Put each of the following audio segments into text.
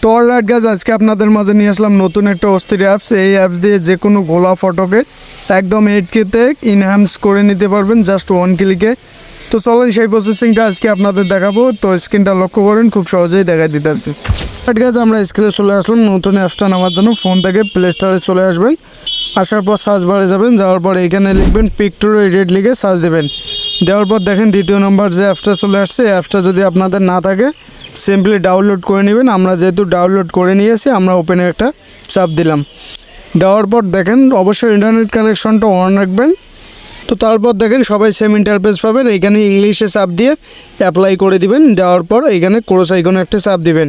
তো alright guys, আজকে আপনাদের মাঝে নিয়ে আসলাম নতুন একটা অস্থির অ্যাপস। এই অ্যাপস দিয়ে যে কোনো গোলা ফটোকে একদম 8K-তে ইনহ্যান্স করে নিতে পারবেন জাস্ট 1 ক্লিকে। তো চলেন সেই প্রসেসিংটা আজকে আপনাদের দেখাবো। তো স্ক্রিনটা লক্ষ্য করেন, খুব সহজেই দেখাই দিতেছি। অলরাইট গাইস, আমরা স্ক্রিনে চলে আসলাম নতুন অ্যাপসটা নেওয়ার জন্য। ফোন থেকে প্লে স্টোরে চলে আসবেন, আসার পর সার্চ বারে যাবেন, যাওয়ার পর এখানে লিখবেন পিকটোর এডিট লিখে সার্চ দেবেন। দেওয়ার পর দেখেন দ্বিতীয় নম্বর যে অ্যাপসটা চলে আসছে, এই অ্যাপসটা যদি আপনাদের না থাকে সিম্পলি ডাউনলোড করে নেবেন। আমরা যেহেতু ডাউনলোড করে নিয়েছি, আমরা ওপেনে একটা চাপ দিলাম। দেওয়ার পর দেখেন অবশ্যই ইন্টারনেট কানেকশনটা অন রাখবেন। তো তারপর দেখেন সবাই সেম ইন্টারফেস পাবেন। এইখানে ইংলিশে চাপ দিয়ে অ্যাপ্লাই করে দিবেন। দেওয়ার পর এইখানে ক্রস আইকনে একটা চাপ দিবেন।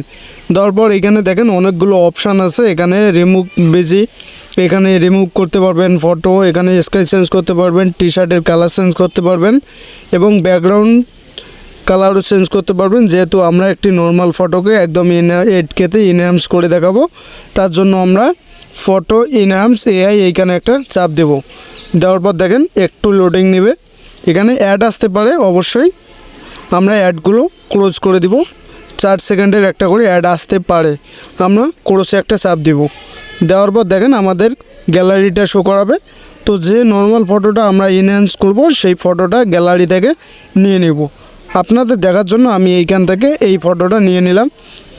দেওয়ার পর এইখানে দেখেন অনেকগুলো অপশান আছে। এখানে রিমুভ বেজি, এখানে রিমুভ করতে পারবেন ফটো, এখানে স্কেচ চেঞ্জ করতে পারবেন, টি শার্টের কালার চেঞ্জ করতে পারবেন এবং ব্যাকগ্রাউন্ড কালারও চেঞ্জ করতে পারবেন। যেহেতু আমরা একটি নর্মাল ফটোকে একদম 8K-তে ইনহ্যান্স করে দেখাবো, তার জন্য আমরা ফটো ইনহ্যান্স এআই এইখানে একটা চাপ দেব। দেওয়ার পর দেখেন একটু লোডিং নেবে। এখানে অ্যাড আসতে পারে, অবশ্যই আমরা অ্যাডগুলো ক্লোজ করে দিব। 4 সেকেন্ডের একটা করে অ্যাড আসতে পারে, আমরা ক্লোজে একটা চাপ দিব। দেওয়ার পর দেখেন আমাদের গ্যালারিটা শো করাবে। তো যে নর্মাল ফটোটা আমরা ইনহ্যান্স করব, সেই ফটোটা গ্যালারি থেকে নিয়ে নেব। আপনাদের দেখার জন্য আমি এইখান থেকে এই ফটোটা নিয়ে নিলাম।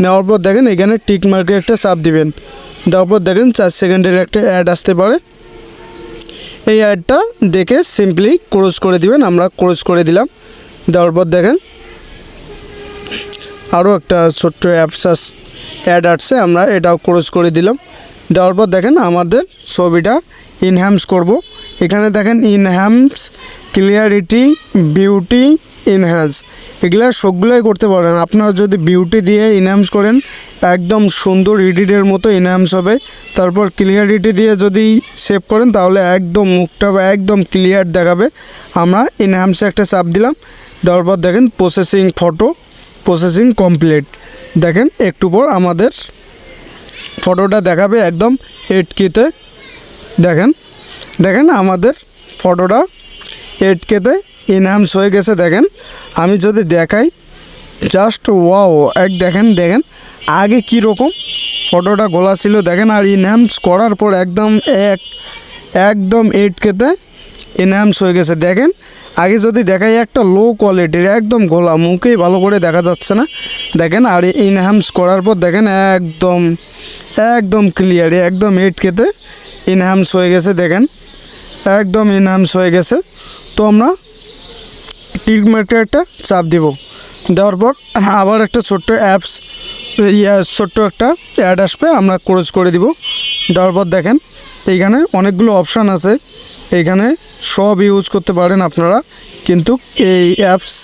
নেওয়ার পর দেখেন এখানে টিক মার্কে একটা চাপ দিবেন। দেওয়ার পর দেখেন 4 সেকেন্ডের একটা অ্যাড আসতে পারে। এই অ্যাডটা দেখে সিম্পলি ক্লোজ করে দিবেন। আমরা ক্লোজ করে দিলাম। দেওয়ার পর দেখেন আরও একটা ছোট্ট অ্যাড আসছে, আমরা এটাও ক্লোজ করে দিলাম। দেওয়ার পর দেখেন আমাদের ছবিটা ইনহ্যান্স করব। এখানে দেখেন ইনহ্যান্স, ক্লিয়ারিটি, বিউটি, ইনহ্যান্স, এগুলো সবগুলোই করতে পারেন। আপনারা যদি বিউটি দিয়ে ইনহ্যান্স করেন, একদম সুন্দর এডিটের মতো ইনহ্যান্স হবে। তারপর ক্লিয়ারিটি দিয়ে যদি সেভ করেন, তাহলে একদম মুখটা একদম ক্লিয়ার দেখাবে। আমরা ইনহ্যান্সে একটা চাপ দিলাম। দেওয়ার পর দেখেন প্রসেসিং ফটো, প্রসেসিং কমপ্লিট। দেখেন একটু পর আমাদের ফটোটা দেখাবে একদম 8K-তে। দেখেন আমাদের ফটোটা 8K-তে ইনহ্যান্স হয়ে গেছে। দেখেন আমি যদি দেখাই, জাস্ট ওয়াও, দেখেন আগে কি রকম ফটোটা গোলা ছিল দেখেন, আর ইনহ্যান্স করার পর একদম 8K-তে ইনহ্যান্স হয়ে গেছে। দেখেন আগে যদি দেখাই একটা লো কোয়ালিটির একদম গোলা, মুখেই ভালো করে দেখা যাচ্ছে না। দেখেন আর ইনহ্যান্স করার পর দেখেন একদম ক্লিয়ার, একদম 8K-তে ইনহ্যান্স হয়ে গেছে। দেখেন একদম ইনহ্যান্স হয়ে গেছে। তো আমরা টিক মার্কে একটা চাপ দিব। দেওয়ার পর আবার একটা ছোট্ট ছোট্ট একটা অ্যাড আসবে, আমরা ক্লোজ করে দিব। দেওয়ার পর দেখেন এইখানে অনেকগুলো অপশান আছে, এইখানে সব ইউজ করতে পারেন আপনারা। কিন্তু এই অ্যাপস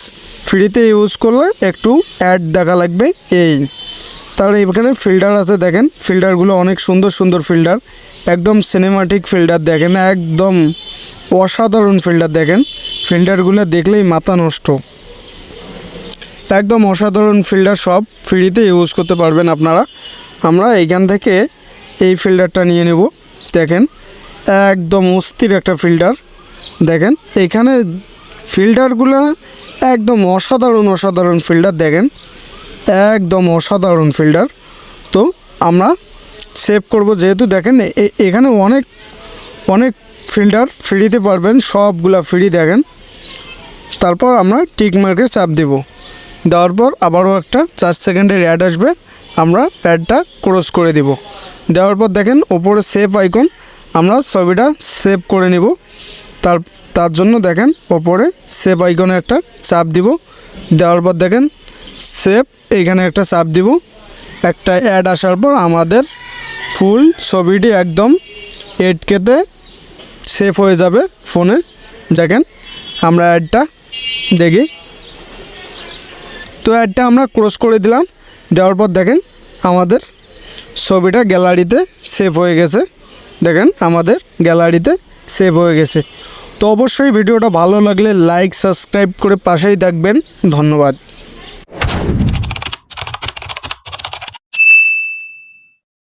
ফ্রিতে ইউজ করলে একটু অ্যাড দেখা লাগবে। তাহলে এখানে ফিল্টার আছে, দেখেন ফিল্টারগুলো অনেক সুন্দর সুন্দর ফিল্টার, একদম সিনেমাটিক ফিল্টার। দেখেন একদম অসাধারণ ফিল্টার। দেখেন ফিল্টারগুলো দেখলেই মাথা নষ্ট, একদম অসাধারণ ফিল্টার, সব ফ্রিতে ইউজ করতে পারবেন আপনারা। আমরা এইখান থেকে এই ফিল্টারটা নিয়ে নেব। দেখেন একদম অস্থির একটা ফিল্টার। দেখেন এইখানে ফিল্টারগুলো একদম অসাধারণ ফিল্টার। দেখেন একদম অসাধারণ ফিল্টার। তো আমরা সেভ করব, যেহেতু দেখেন এখানে অনেক ফিল্টার ফ্রিতে পারবেন, সবগুলা ফ্রি। দেখেন তারপর আমরা টিক মার্কে চাপ দেব। দেওয়ার পর আবারও একটা 4 সেকেন্ডের অ্যাড আসবে, আমরা অ্যাডটা ক্লোজ করে দিব। দেওয়ার পর দেখেন ওপরে সেভ আইকন, আমরা ছবিটা সেভ করে নিব। তার জন্য দেখেন ওপরে সেভ আইকনে একটা চাপ দিব। দেওয়ার পর দেখেন সেভ, এইখানে একটা চাপ দিব। একটা অ্যাড আসার পর আমাদের ফুল ছবিটি একদম 8K-তে সেভ হয়ে যাবে ফোনে। দেখেন আমরা অ্যাডটা দেখি। তো অ্যাডটা আমরা ক্লোজ করে দিলাম। দেওয়ার পর দেখেন আমাদের ছবিটা গ্যালারিতে সেভ হয়ে গেছে। দেখেন আমাদের গ্যালারিতে সেভ হয়ে গেছে। তো অবশ্যই ভিডিওটা ভালো লাগলে লাইক, সাবস্ক্রাইব করে পাশেই থাকবেন। ধন্যবাদ।